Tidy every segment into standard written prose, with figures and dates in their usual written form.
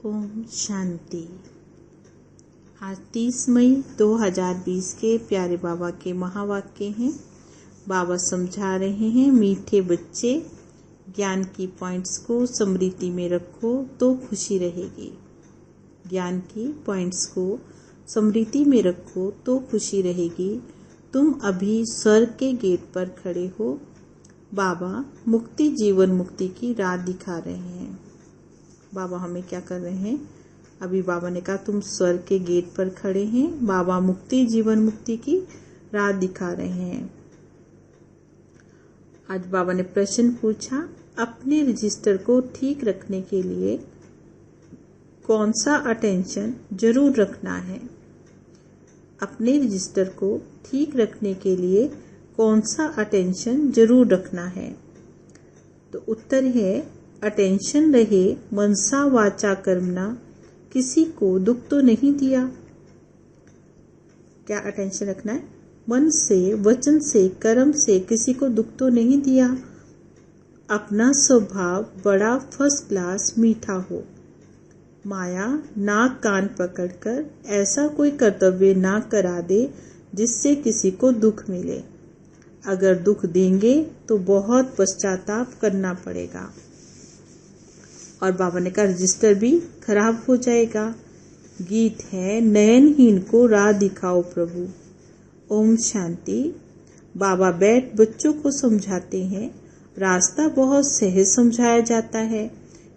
ओम शांति। आज 30 मई 2020 के प्यारे बाबा के महावाक्य हैं। बाबा समझा रहे हैं, मीठे बच्चे ज्ञान की पॉइंट्स को स्मृति में रखो तो खुशी रहेगी। ज्ञान की पॉइंट्स को स्मृति में रखो तो खुशी रहेगी। तुम अभी स्वर्ग के गेट पर खड़े हो। बाबा मुक्ति जीवन मुक्ति की राह दिखा रहे हैं। बाबा हमें क्या कर रहे हैं? अभी बाबा ने कहा तुम स्वर्ग के गेट पर खड़े हैं। बाबा मुक्ति जीवन मुक्ति की राह दिखा रहे हैं। आज बाबा ने प्रश्न पूछा, अपने रजिस्टर को ठीक रखने के लिए कौन सा अटेंशन जरूर रखना है? अपने रजिस्टर को ठीक रखने के लिए कौन सा अटेंशन जरूर रखना है? तो उत्तर है, अटेंशन रहे मनसा वाचा कर्मणा, किसी को दुख तो नहीं दिया। क्या अटेंशन रखना है? मन से, वचन से, कर्म से किसी को दुख तो नहीं दिया। अपना स्वभाव बड़ा फर्स्ट क्लास मीठा हो। माया नाक कान पकड़कर ऐसा कोई कर्तव्य ना करा दे जिससे किसी को दुख मिले। अगर दुख देंगे तो बहुत पश्चाताप करना पड़ेगा। और बाबा ने कहा रजिस्टर भी खराब हो जाएगा। गीत है, नयनहीन को राह दिखाओ प्रभु। ओम शांति। बाबा बैठ बच्चों को समझाते हैं। रास्ता बहुत सहज समझाया जाता है,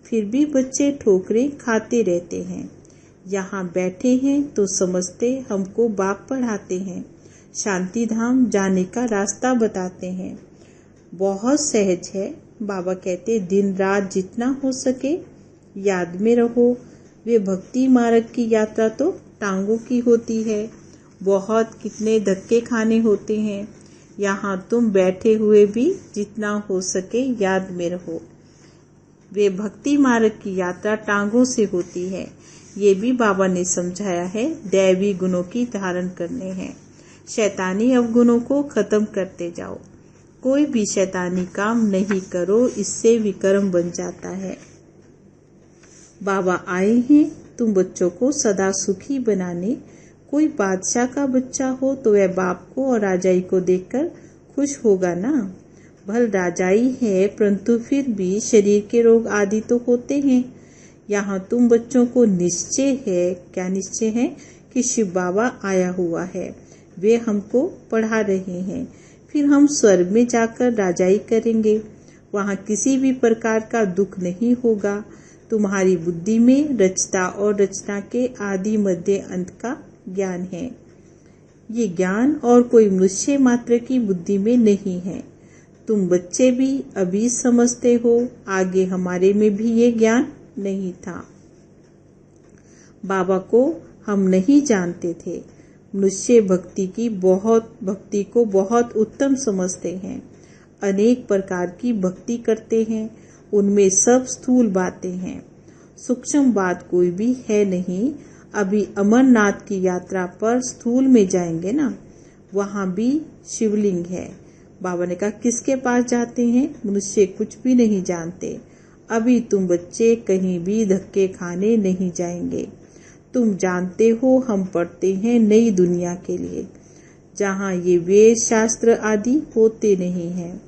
फिर भी बच्चे ठोकरें खाते रहते हैं। यहाँ बैठे हैं तो समझते हमको बाप पढ़ाते हैं। शांति धाम जाने का रास्ता बताते हैं। बहुत सहज है। बाबा कहते दिन रात जितना हो सके याद में रहो। वे भक्ति मार्ग की यात्रा तो टांगों की होती है। बहुत कितने धक्के खाने होते हैं। यहाँ तुम बैठे हुए भी जितना हो सके याद में रहो। वे भक्ति मार्ग की यात्रा टांगों से होती है। ये भी बाबा ने समझाया है। दैवी गुणों की धारण करने हैं। शैतानी अवगुणों को खत्म करते जाओ। कोई भी शैतानी काम नहीं करो, इससे विकर्म बन जाता है। बाबा आए हैं तुम बच्चों को सदा सुखी बनाने। कोई बादशाह का बच्चा हो तो वह बाप को और राजाई को देखकर खुश होगा ना। भल राजाई है परंतु फिर भी शरीर के रोग आदि तो होते हैं। यहाँ तुम बच्चों को निश्चय है। क्या निश्चय है? कि शिव बाबा आया हुआ है। वे हमको पढ़ा रहे हैं। फिर हम स्वर्ग में जाकर राजाई करेंगे। वहाँ किसी भी प्रकार का दुख नहीं होगा। तुम्हारी बुद्धि में रचता और रचना के आदि मध्य अंत का ज्ञान है। ये ज्ञान और कोई मनुष्य मात्र की बुद्धि में नहीं है। तुम बच्चे भी अभी समझते हो, आगे हमारे में भी ये ज्ञान नहीं था। बाबा को हम नहीं जानते थे। मनुष्य भक्ति को बहुत उत्तम समझते हैं। अनेक प्रकार की भक्ति करते हैं। उनमें सब स्थूल बातें हैं, सूक्ष्म बात कोई भी है नहीं। अभी अमरनाथ की यात्रा पर स्थूल में जाएंगे ना, वहाँ भी शिवलिंग है। बाबा ने कहा किसके पास जाते हैं? मनुष्य कुछ भी नहीं जानते। अभी तुम बच्चे कहीं भी धक्के खाने नहीं जाएंगे। तुम जानते हो हम पढ़ते हैं नई दुनिया के लिए, जहाँ ये वेद शास्त्र आदि होते नहीं हैं।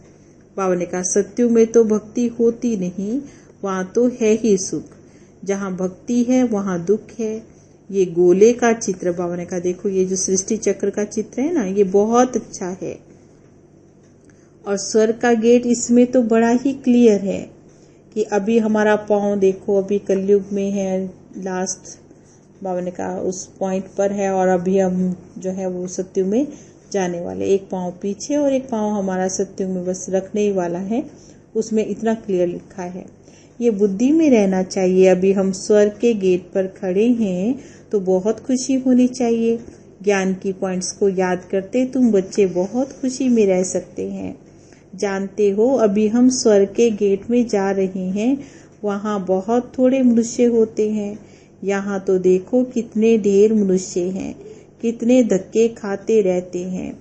बाबा ने कहा सत्युग में तो भक्ति होती नहीं, वहाँ तो है ही सुख। जहाँ भक्ति है वहाँ दुख है। ये गोले का चित्र बाबा ने कहा देखो, ये जो सृष्टि चक्र का चित्र है ना, ये बहुत अच्छा है। और स्वर्ग का गेट इसमें तो बड़ा ही क्लियर है कि अभी हमारा पाँव देखो, अभी कलयुग में है, लास्ट बाबा ने कहा उस पॉइंट पर है। और अभी हम जो है वो सत्युग में जाने वाले। एक पाँव पीछे और एक पाँव हमारा सत्युग में बस रखने ही वाला है। उसमें इतना क्लियर लिखा है। ये बुद्धि में रहना चाहिए। अभी हम स्वर्ग के गेट पर खड़े हैं तो बहुत खुशी होनी चाहिए। ज्ञान की पॉइंट्स को याद करते तुम बच्चे बहुत खुशी में रह सकते हैं। जानते हो अभी हम स्वर्ग के गेट में जा रहे हैं। वहाँ बहुत थोड़े मनुष्य होते हैं। यहाँ तो देखो कितने ढेर मनुष्य हैं, कितने धक्के खाते रहते हैं।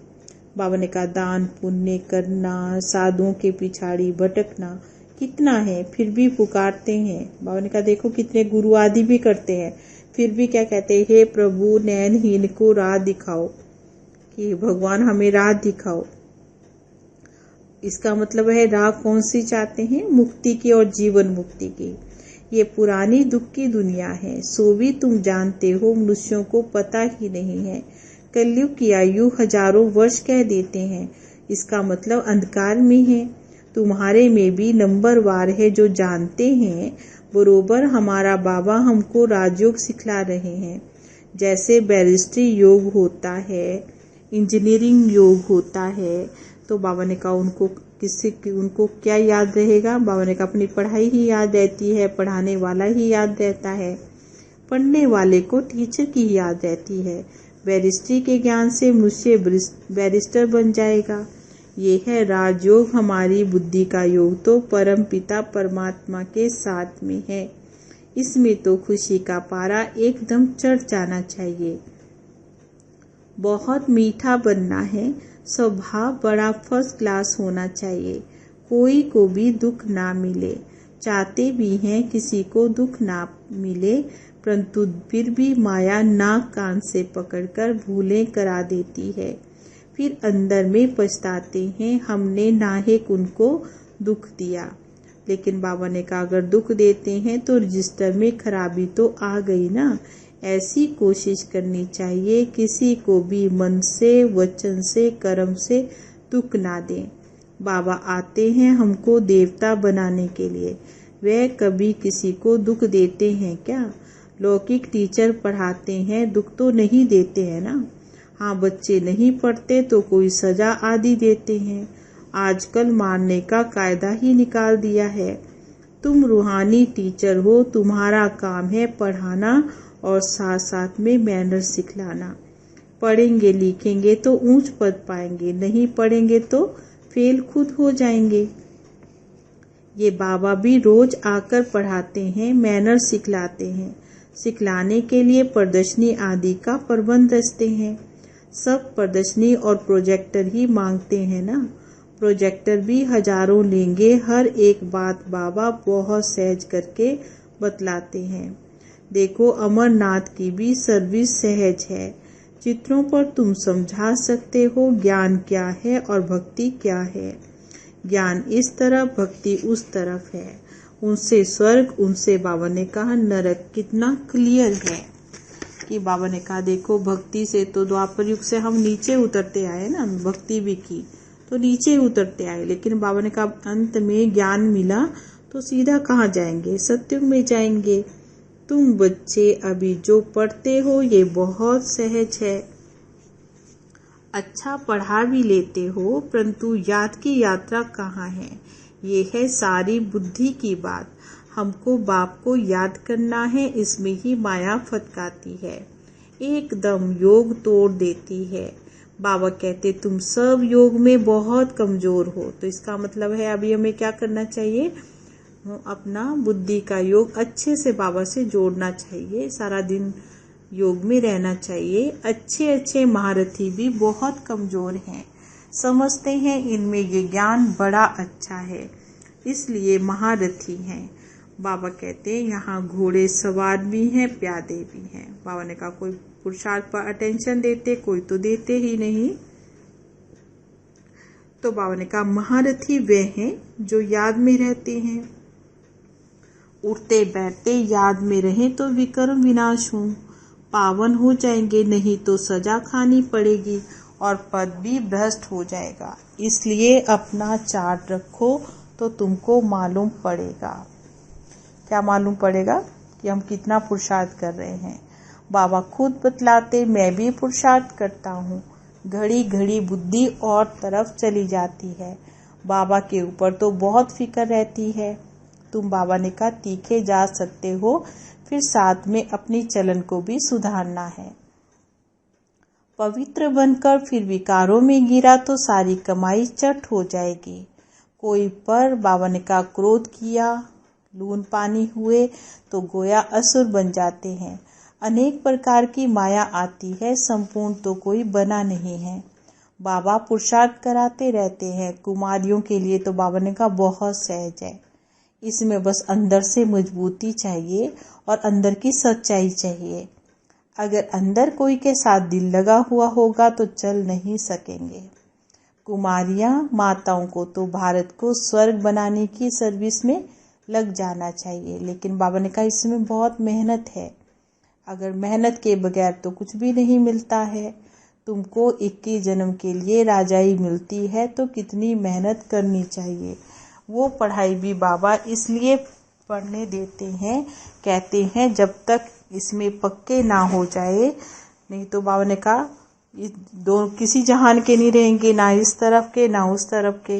बाबा ने कहा दान पुण्य करना, साधुओं के पिछाड़ी भटकना, कितना है फिर भी पुकारते हैं। बाबा ने कहा देखो कितने गुरु आदि भी करते हैं, फिर भी क्या कहते हैं, हे प्रभु नैनहीन को राह दिखाओ, कि भगवान हमें राह दिखाओ। इसका मतलब है राह कौन सी चाहते हैं, मुक्ति की और जीवन मुक्ति की। ये पुरानी दुख की दुनिया है, सो भी तुम जानते हो, मनुष्यों को पता ही नहीं है। कलयुग की आयु हजारों वर्ष कह देते हैं, इसका मतलब अंधकार में है। तुम्हारे में भी नंबरवार है जो जानते हैं। बरोबर हमारा बाबा हमको राजयोग सिखला रहे हैं। जैसे बैरिस्ट्री योग होता है, इंजीनियरिंग योग होता है, तो बाबा ने कहा उनको क्या याद रहेगा। बाबा ने कहा अपनी पढ़ाई ही याद रहती है, पढ़ाने वाला ही याद रहता है, पढ़ने वाले को टीचर की याद रहती है। बैरिस्ट्री के ज्ञान से मनुष्य बैरिस्टर बन जाएगा। ये है राजयोग, हमारी बुद्धि का योग तो परम पिता परमात्मा के साथ में है। इसमें तो खुशी का पारा एकदम चढ़ जाना चाहिए। बहुत मीठा बनना है, स्वभाव बड़ा फर्स्ट क्लास होना चाहिए, कोई को भी दुख ना मिले। चाहते भी हैं किसी को दुख ना मिले, परंतु फिर भी माया नाक कान से पकड़कर भूलें करा देती है। फिर अंदर में पछताते हैं हमने नाहेक उनको दुख दिया। लेकिन बाबा ने कहा अगर दुख देते हैं तो रजिस्टर में खराबी तो आ गई ना। ऐसी कोशिश करनी चाहिए किसी को भी मन से, वचन से, कर्म से दुख ना दें। बाबा आते हैं हमको देवता बनाने के लिए, वे कभी किसी को दुख देते हैं क्या? लौकिक टीचर पढ़ाते हैं, दुख तो नहीं देते हैं ना। हाँ, बच्चे नहीं पढ़ते तो कोई सजा आदि देते हैं। आजकल मारने का कायदा ही निकाल दिया है। तुम रूहानी टीचर हो, तुम्हारा काम है पढ़ाना और साथ साथ में मैनर सिखलाना। पढ़ेंगे लिखेंगे तो ऊंच पद पाएंगे, नहीं पढ़ेंगे तो फेल खुद हो जाएंगे। ये बाबा भी रोज आकर पढ़ाते हैं, मैनर सिखलाते हैं। सिखलाने के लिए प्रदर्शनी आदि का प्रबंध रचते हैं। सब प्रदर्शनी और प्रोजेक्टर ही मांगते हैं ना। प्रोजेक्टर भी हजारों लेंगे। हर एक बात बाबा बहुत सहज करके बतलाते हैं। देखो अमरनाथ की भी सर्विस सहज है। चित्रों पर तुम समझा सकते हो ज्ञान क्या है और भक्ति क्या है। ज्ञान इस तरफ, भक्ति उस तरफ है। उनसे स्वर्ग, उनसे बाबा ने कहा नरक। कितना क्लियर है कि बाबा ने कहा देखो भक्ति से तो द्वापर युग से हम नीचे उतरते आए ना, भक्ति भी की तो नीचे उतरते आए। लेकिन बाबा ने कहा अंत में ज्ञान मिला तो सीधा कहाँ जाएंगे, सत्युग में जाएंगे। तुम बच्चे अभी जो पढ़ते हो ये बहुत सहज है, अच्छा पढ़ा भी लेते हो, परंतु याद की यात्रा कहाँ है। ये है सारी बुद्धि की बात। हमको बाप को याद करना है, इसमें ही माया फटकाती है, एकदम योग तोड़ देती है। बाबा कहते तुम सब योग में बहुत कमजोर हो, तो इसका मतलब है अभी हमें क्या करना चाहिए, अपना बुद्धि का योग अच्छे से बाबा से जोड़ना चाहिए, सारा दिन योग में रहना चाहिए। अच्छे अच्छे महारथी भी बहुत कमजोर हैं, समझते हैं इनमें ये ज्ञान बड़ा अच्छा है, इसलिए महारथी हैं। बाबा कहते हैं यहाँ घोड़े सवार भी हैं, प्यादे भी हैं। बाबा ने कहा कोई पुरुषार्थ पर अटेंशन देते, कोई तो देते ही नहीं। तो बाबा ने कहा महारथी वे हैं जो याद में रहते हैं। उठते बैठते याद में रहें तो विकर्म विनाश हो, पावन हो जाएंगे, नहीं तो सजा खानी पड़ेगी और पद भी भ्रष्ट हो जाएगा। इसलिए अपना चार्ट रखो तो तुमको मालूम पड़ेगा। क्या मालूम पड़ेगा कि हम कितना पुरुषार्थ कर रहे हैं। बाबा खुद बतलाते मैं भी पुरुषार्थ करता हूँ। घड़ी घड़ी बुद्धि और तरफ चली जाती है, बाबा के ऊपर तो बहुत फिक्र रहती है। तुम बाबा ने कहा तीखे जा सकते हो, फिर साथ में अपनी चलन को भी सुधारना है। पवित्र बनकर फिर विकारों में गिरा तो सारी कमाई चट हो जाएगी। कोई पर बाबा ने कहा क्रोध किया, लून पानी हुए तो गोया असुर बन जाते हैं। अनेक प्रकार की माया आती है, संपूर्ण तो कोई बना नहीं है। बाबा पुरुषार्थ कराते रहते हैं। कुमारियों के लिए तो बाबा ने कहा बहुत सहज है। इसमें बस अंदर से मजबूती चाहिए और अंदर की सच्चाई चाहिए। अगर अंदर कोई के साथ दिल लगा हुआ होगा तो चल नहीं सकेंगे। कुमारियां माताओं को तो भारत को स्वर्ग बनाने की सर्विस में लग जाना चाहिए, लेकिन बाबा ने कहा इसमें बहुत मेहनत है। अगर मेहनत के बगैर तो कुछ भी नहीं मिलता है। तुमको 21 जन्म के लिए राजाई मिलती है तो कितनी मेहनत करनी चाहिए। वो पढ़ाई भी बाबा इसलिए पढ़ने देते हैं, कहते हैं जब तक इसमें पक्के ना हो जाए, नहीं तो बाबा ने कहा ये दो किसी जहान के नहीं रहेंगे, ना इस तरफ के ना उस तरफ के,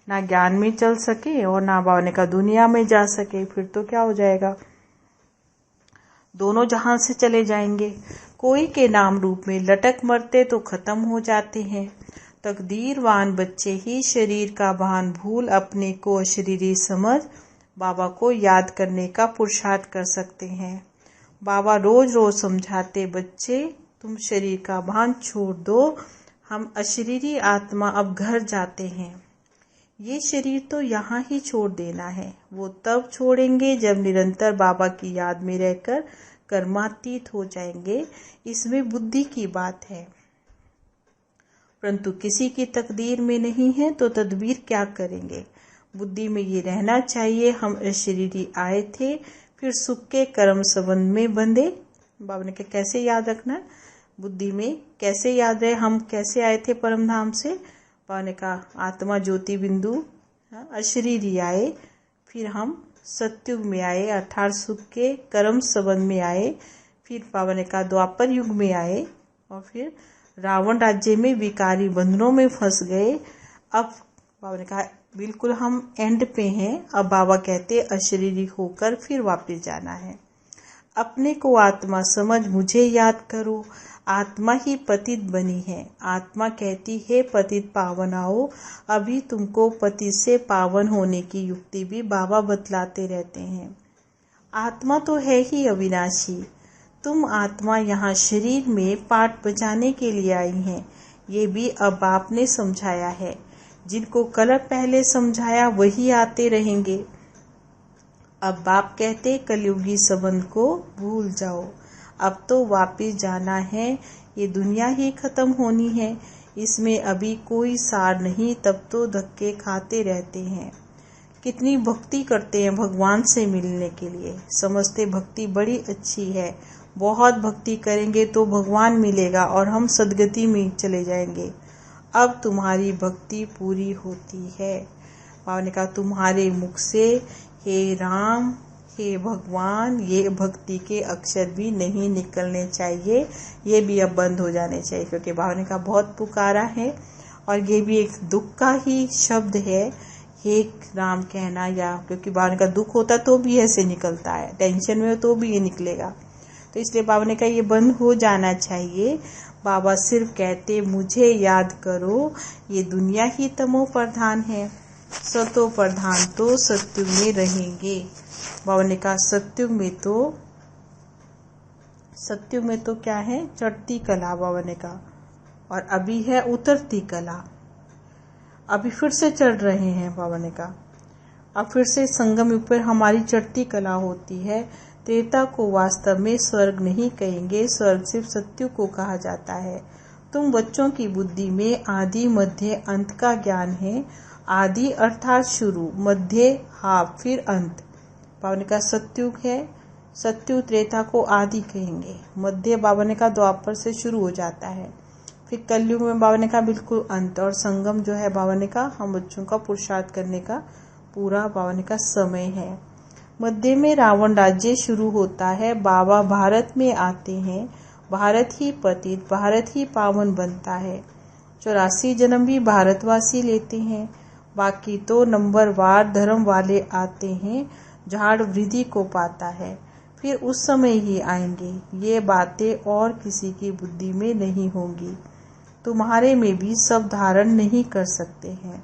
ना ज्ञान में चल सके और ना बाबा ने कहा दुनिया में जा सके। फिर तो क्या हो जाएगा, दोनों जहां से चले जाएंगे। कोई के नाम रूप में लटक मरते तो खत्म हो जाते हैं। तकदीरवान बच्चे ही शरीर का भान भूल अपने को अशरीरी समझ बाबा को याद करने का पुरुषार्थ कर सकते हैं। बाबा रोज रोज समझाते, बच्चे तुम शरीर का भान छोड़ दो, हम अशरीरी आत्मा अब घर जाते हैं। ये शरीर तो यहाँ ही छोड़ देना है। वो तब छोड़ेंगे जब निरंतर बाबा की याद में रहकर कर्मातीत हो जाएंगे। इसमें बुद्धि की बात है, परंतु किसी की तकदीर में नहीं है तो तदबीर क्या करेंगे। बुद्धि में ये रहना चाहिए, हम अशरीरी आए थे, फिर सुख के कर्म संबंध में बंधे। बाबा ने कहा कैसे याद रखना, बुद्धि में कैसे याद रहे, हम कैसे आए थे परम धाम से। बाबा ने कहा आत्मा ज्योति बिंदु अशरीरी आए, फिर हम सत्युग में आए अर्थात सुख के कर्म संबंध में आए, फिर बाबा ने कहा द्वापर युग में आए और फिर रावण राज्य में विकारी बंधनों में फंस गए। अब बाबा ने कहा बिल्कुल हम एंड पे हैं। अब बाबा कहते अशरीरी होकर फिर वापस जाना है। अपने को आत्मा समझ मुझे याद करो, आत्मा ही पतित बनी है। आत्मा कहती है पतित पावन आओ। अभी तुमको पतित से पावन होने की युक्ति भी बाबा बतलाते रहते हैं। आत्मा तो है ही अविनाशी। तुम आत्मा यहाँ शरीर में पाठ बजाने के लिए आई हैं, ये भी अब आपने समझाया है। जिनको कल पहले समझाया वही आते रहेंगे। अब बाप कहते कलयुगी संबंध को भूल जाओ, अब तो वापिस जाना है। ये दुनिया ही खत्म होनी है, इसमें अभी कोई सार नहीं, तब तो धक्के खाते रहते हैं। कितनी भक्ति करते हैं भगवान से मिलने के लिए, समझते भक्ति बड़ी अच्छी है। बहुत भक्ति करेंगे तो भगवान मिलेगा और हम सदगति में चले जाएंगे। अब तुम्हारी भक्ति पूरी होती है। बाबा ने कहा तुम्हारे मुख से हे राम हे भगवान ये भक्ति के अक्षर भी नहीं निकलने चाहिए, ये भी अब बंद हो जाने चाहिए, क्योंकि बाबा ने कहा बहुत पुकारा है और ये भी एक दुख का ही शब्द है, हे राम कहना। या क्योंकि बाबा ने कहा दुख होता तो भी ऐसे निकलता है, टेंशन में हो तो भी ये निकलेगा, तो इसलिए बाबा ने कहा ये बंद हो जाना चाहिए। बाबा सिर्फ कहते मुझे याद करो, ये दुनिया ही तमो प्रधान है, सतो प्रधान तो सत्युग में रहेंगे। बाबा ने कहा सत्युग में तो क्या है, चढ़ती कला बाबा ने कहा, और अभी है उतरती कला। अभी फिर से चढ़ रहे हैं बाबा ने कहा, अब फिर से संगम ऊपर हमारी चढ़ती कला होती है। त्रेता को वास्तव में स्वर्ग नहीं कहेंगे, स्वर्ग सिर्फ सत्युग को कहा जाता है। तुम बच्चों की बुद्धि में आदि मध्य अंत का ज्ञान है। आदि अर्थात शुरू, मध्य हाफ, फिर अंत। बाबा ने कहा सत्युग है, सत्युग त्रेता को आदि कहेंगे। मध्य बाबा ने कहा द्वापर से शुरू हो जाता है, फिर कलयुग में बाबा ने कहा बिल्कुल अंत, और संगम जो है बाबा ने कहा हम बच्चों का पुरुषार्थ करने का पूरा बाबा ने कहा समय है। मध्य में रावण राज्य शुरू होता है, बाबा भारत में आते हैं, भारत ही पतित भारत ही पावन बनता है। 84 जन्म भी भारतवासी लेते हैं, बाकी तो नंबरवार धर्म वाले आते हैं, झाड़ वृद्धि को पाता है, फिर उस समय ही आएंगे। ये बातें और किसी की बुद्धि में नहीं होंगी, तुम्हारे में भी सब धारण नहीं कर सकते हैं।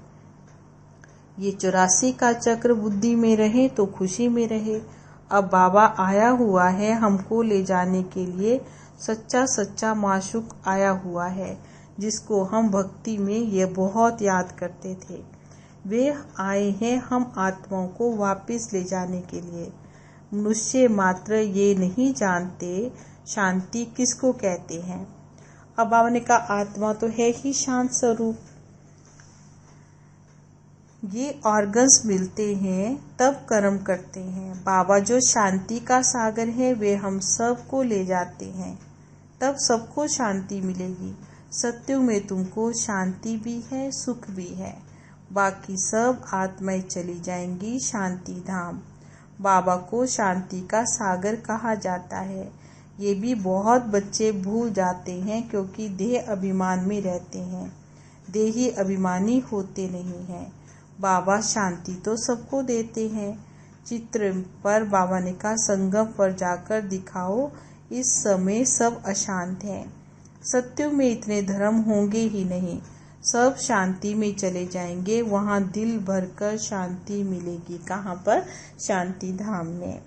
ये 84 का चक्र बुद्धि में रहे तो खुशी में रहे। अब बाबा आया हुआ है हमको ले जाने के लिए, सच्चा सच्चा माशूक आया हुआ है, जिसको हम भक्ति में ये बहुत याद करते थे। वे आए हैं हम आत्माओं को वापस ले जाने के लिए। मनुष्य मात्र ये नहीं जानते शांति किसको कहते हैं। अब बाबा ने कहा आत्मा तो है ही शांत स्वरूप। ये ऑर्गन्स मिलते हैं तब कर्म करते हैं। बाबा जो शांति का सागर है वे हम सब को ले जाते हैं, तब सबको शांति मिलेगी। सत्युग में तुमको शांति भी है, सुख भी है। बाकी सब आत्माएं चली जाएंगी शांति धाम। बाबा को शांति का सागर कहा जाता है। ये भी बहुत बच्चे भूल जाते हैं क्योंकि देह अभिमान में रहते हैं, देही अभिमानी होते नहीं हैं। बाबा शांति तो सबको देते हैं। चित्र पर बाबा ने कहा संगम पर जाकर दिखाओ, इस समय सब अशांत हैं। सत्युग में इतने धर्म होंगे ही नहीं, सब शांति में चले जाएंगे। वहां दिल भरकर शांति मिलेगी। कहाँ पर? शांति धाम में।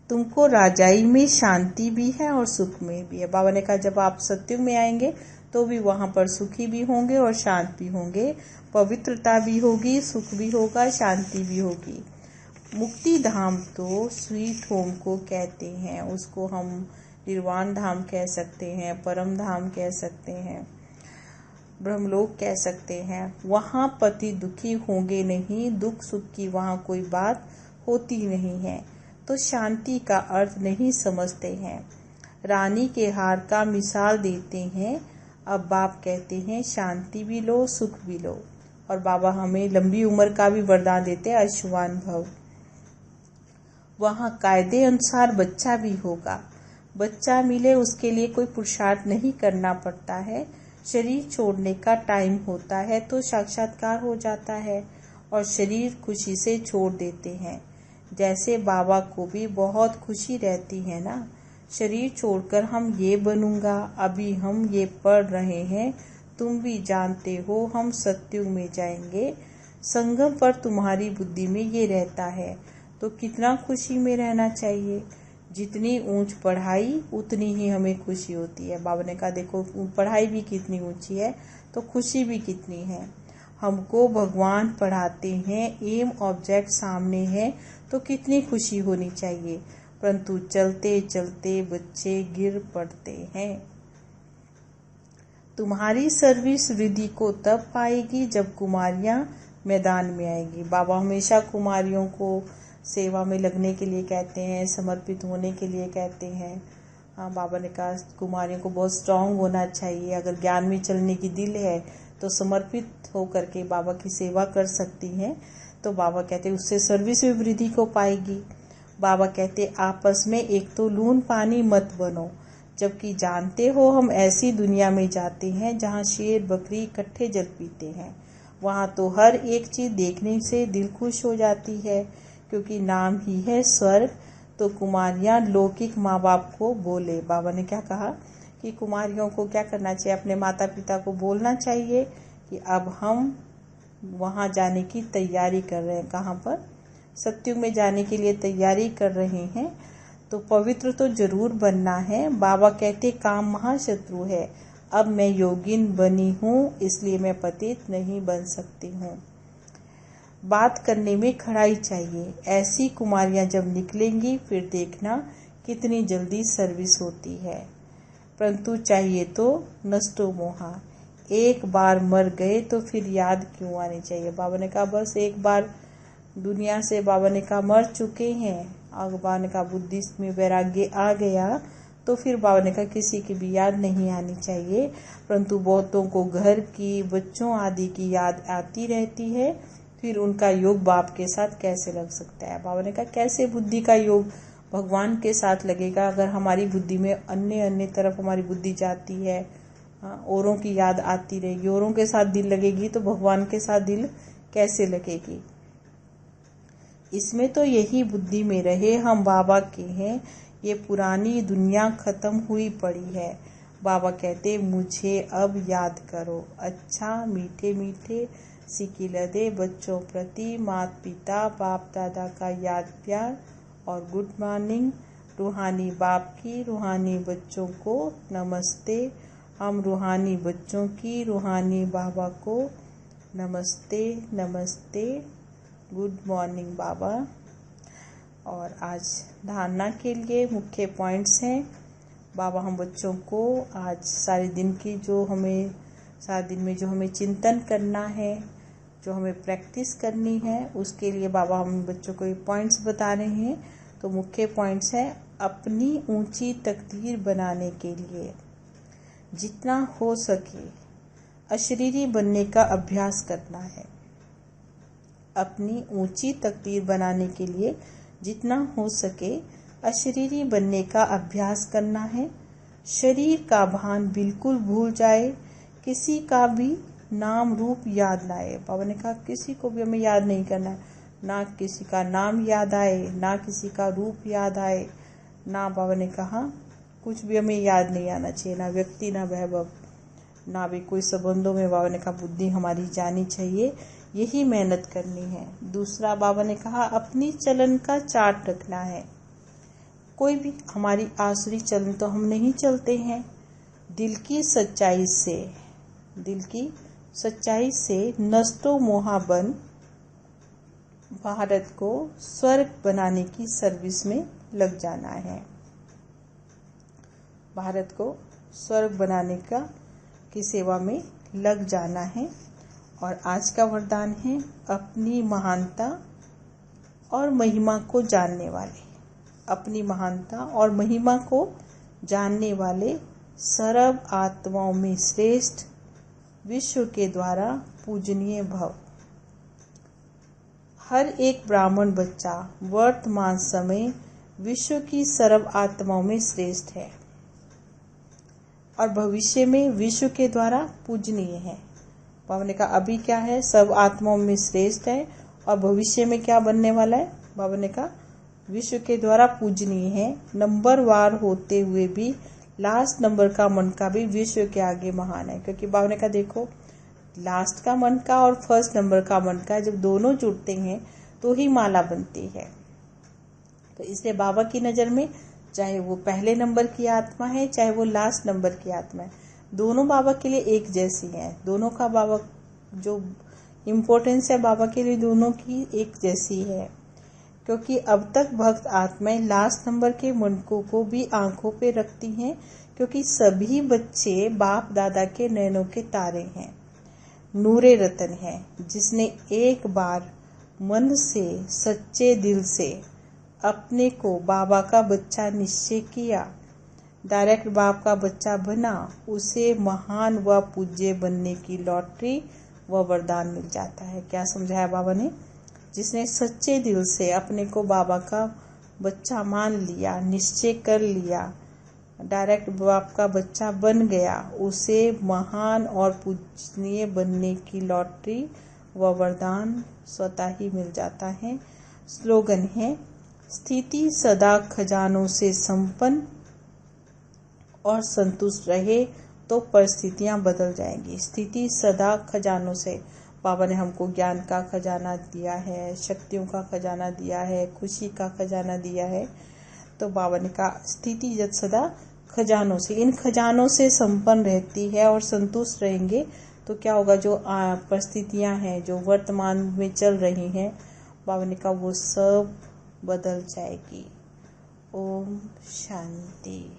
तुमको राजाई में शांति भी है और सुख में भी है। बाबा ने कहा जब आप सत्युग में आएंगे तो भी वहां पर सुखी भी होंगे और शांत भी होंगे, पवित्रता भी होगी, सुख भी होगा, शांति भी होगी। मुक्ति धाम तो स्वीट होम को कहते हैं, उसको हम निर्वाण धाम कह सकते हैं, परम धाम कह सकते हैं, ब्रह्मलोक कह सकते हैं। वहां पति दुखी होंगे नहीं, दुख सुख की वहां कोई बात होती नहीं है, तो शांति का अर्थ नहीं समझते हैं। रानी के हार का मिसाल देते हैं। अब बाप कहते हैं शांति भी लो, सुख भी लो। और बाबा हमें लंबी उम्र का भी वरदान देते हैं, आयुष्मान भव। वहाँ कायदे अनुसार बच्चा भी होगा। बच्चा मिले उसके लिए कोई पुरुषार्थ नहीं करना पड़ता है। शरीर छोड़ने का टाइम होता है तो साक्षात्कार हो जाता है और शरीर खुशी से छोड़ देते हैं। जैसे बाबा को भी बहुत खुशी रहती है ना, शरीर छोड़कर हम ये बनूंगा, अभी हम ये पढ़ रहे हैं, तुम भी जानते हो हम सत्युग में जाएंगे। संगम पर तुम्हारी बुद्धि में ये रहता है तो कितना खुशी में रहना चाहिए। जितनी ऊंच पढ़ाई उतनी ही हमें खुशी होती है। बाबा ने कहा देखो पढ़ाई भी कितनी ऊंची है तो खुशी भी कितनी है। हमको भगवान पढ़ाते हैं, एम ऑब्जेक्ट सामने है तो कितनी खुशी होनी चाहिए, परंतु चलते चलते बच्चे गिर पड़ते हैं। तुम्हारी सर्विस वृद्धि को तब पाएगी जब कुमारियां मैदान में आएगी। बाबा हमेशा कुमारियों को सेवा में लगने के लिए कहते हैं, समर्पित होने के लिए कहते हैं। हाँ, बाबा ने कहा कुमारियों को बहुत स्ट्रांग होना चाहिए। अगर ज्ञान में चलने की दिल है तो समर्पित होकर के बाबा की सेवा कर सकती हैं। तो बाबा कहते उससे सर्विस में वृद्धि को पाएगी। बाबा कहते आपस में एक तो लून पानी मत बनो, जबकि जानते हो हम ऐसी दुनिया में जाते हैं जहाँ शेर बकरी इकट्ठे जल पीते हैं। वहाँ तो हर एक चीज देखने से दिल खुश हो जाती है, क्योंकि नाम ही है स्वर्ग। तो कुमारियां लौकिक माँ बाप को बोले। बाबा ने क्या कहा कि कुमारियों को क्या करना चाहिए, अपने माता पिता को बोलना चाहिए कि अब हम वहां जाने की तैयारी कर रहे हैं। कहाँ पर? सत्युग में जाने के लिए तैयारी कर रहे हैं। तो पवित्र तो जरूर बनना है। बाबा कहते काम महाशत्रु है। अब मैं योगिन बनी हूँ इसलिए मैं पतित नहीं बन सकती हूँ। बात करने में खड़ाई चाहिए। ऐसी कुमारियां जब निकलेंगी फिर देखना कितनी जल्दी सर्विस होती है। परंतु चाहिए तो नष्टो मोहा, एक बार मर गए तो फिर याद क्यों आनी चाहिए। बाबा ने कहा बस एक बार दुनिया से बाबा ने कहा मर चुके हैं। और बाबा ने कहा बुद्धि में वैराग्य आ गया तो फिर बाबा ने कहा किसी की भी याद नहीं आनी चाहिए। परंतु बहुतों को घर की, बच्चों आदि की याद आती रहती है, फिर उनका योग बाप के साथ कैसे लग सकता है। बाबा ने कहा कैसे बुद्धि का योग भगवान के साथ लगेगा अगर हमारी बुद्धि में अन्य तरफ हमारी बुद्धि जाती है, औरों की याद आती रहेगी, औरों के साथ दिल लगेगी तो भगवान के साथ दिल कैसे लगेगी। इसमें तो यही बुद्धि में रहे हम बाबा के हैं। ये पुरानी दुनिया खत्म हुई पड़ी है। बाबा कहते मुझे अब याद करो। अच्छा मीठे मीठे सिकिलदे बच्चों प्रति माता पिता बाप दादा का याद प्यार और गुड मॉर्निंग। रूहानी बाप की रूहानी बच्चों को नमस्ते। हम रूहानी बच्चों की रूहानी बाबा को नमस्ते नमस्ते, गुड मॉर्निंग बाबा। और आज धारणा के लिए मुख्य पॉइंट्स हैं। बाबा हम बच्चों को आज सारे दिन में जो हमें चिंतन करना है, जो हमें प्रैक्टिस करनी है, उसके लिए बाबा हम बच्चों को ये पॉइंट्स बता रहे हैं। तो मुख्य पॉइंट्स हैं, अपनी ऊंची तकदीर बनाने के लिए जितना हो सके अशरीरी बनने का अभ्यास करना है। अपनी ऊंची तकदीर बनाने के लिए जितना हो सके अशरीरी बनने का अभ्यास करना है। शरीर का भान बिल्कुल भूल जाए, किसी का भी नाम रूप याद ना आए। बाबा ने कहा किसी को भी हमें याद नहीं करना है, ना किसी का नाम याद आए, ना किसी का रूप याद आए, ना बाबा ने कहा कुछ भी हमें याद नहीं आना चाहिए, ना व्यक्ति, ना वैभव, ना भी कोई संबंधों में। बाबा ने कहा बुद्धि हमारी जानी चाहिए, यही मेहनत करनी है। दूसरा बाबा ने कहा अपनी चलन का चार्ट रखना है। कोई भी हमारी आसुरी चलन तो हम नहीं चलते हैं। दिल की सच्चाई से नष्टो मोहा बन भारत को स्वर्ग बनाने की सर्विस में लग जाना है। भारत को स्वर्ग बनाने की सेवा में लग जाना है। और आज का वरदान है, अपनी महानता और महिमा को जानने वाले, अपनी महानता और महिमा को जानने वाले सर्व आत्माओं में श्रेष्ठ, विश्व के द्वारा पूजनीय भव। हर एक ब्राह्मण बच्चा वर्तमान समय विश्व की सर्व आत्माओं में श्रेष्ठ है और भविष्य में विश्व के द्वारा पूजनीय है। बाबा ने कहा अभी क्या है, सब आत्माओं में श्रेष्ठ है और भविष्य में क्या बनने वाला है। बाबा ने कहा विश्व के द्वारा पूजनीय है। नंबर वार होते हुए भी लास्ट नंबर का मन का भी विश्व के आगे महान है। क्योंकि बाबा ने कहा देखो, लास्ट का मन का और फर्स्ट नंबर का मन का जब दोनों जुड़ते हैं तो ही माला बनती है। तो इसलिए बाबा की नजर में चाहे वो पहले नंबर की आत्मा है, चाहे वो लास्ट नंबर की आत्मा है, दोनों बाबा के लिए एक जैसी हैं। दोनों का बाबा जो इम्पोर्टेंस है बाबा के लिए दोनों की एक जैसी है। क्योंकि अब तक भक्त आत्माएं लास्ट नंबर के मनकों को भी आंखों पे रखती हैं, क्योंकि सभी बच्चे बाप दादा के नैनों के तारे हैं, नूरे रतन है। जिसने एक बार मन से सच्चे दिल से अपने को बाबा का बच्चा निश्चय किया, डायरेक्ट बाप का बच्चा बना, उसे महान व पूज्य बनने की लॉटरी व वरदान मिल जाता है। क्या समझाया बाबा ने? जिसने सच्चे दिल से अपने को बाबा का बच्चा मान लिया, निश्चय कर लिया, डायरेक्ट बाप का बच्चा बन गया, उसे महान और पूजनीय बनने की लॉटरी व वरदान स्वतः ही मिल जाता है। स्लोगन है, स्थिति सदा खजानों से संपन्न और संतुष्ट रहे तो परिस्थितियां बदल जाएंगी। स्थिति सदा खजानों से, बाबा ने हमको ज्ञान का खजाना दिया है, शक्तियों का खजाना दिया है, खुशी का खजाना दिया है। तो बाबा ने कहा स्थिति जब सदा खजानों से, इन खजानों से संपन्न रहती है और संतुष्ट रहेंगे तो क्या होगा, जो परिस्थितियां हैं जो वर्तमान में चल रही हैं, बाबा ने कहा वो सब बदल जाएगी। ओम शांति।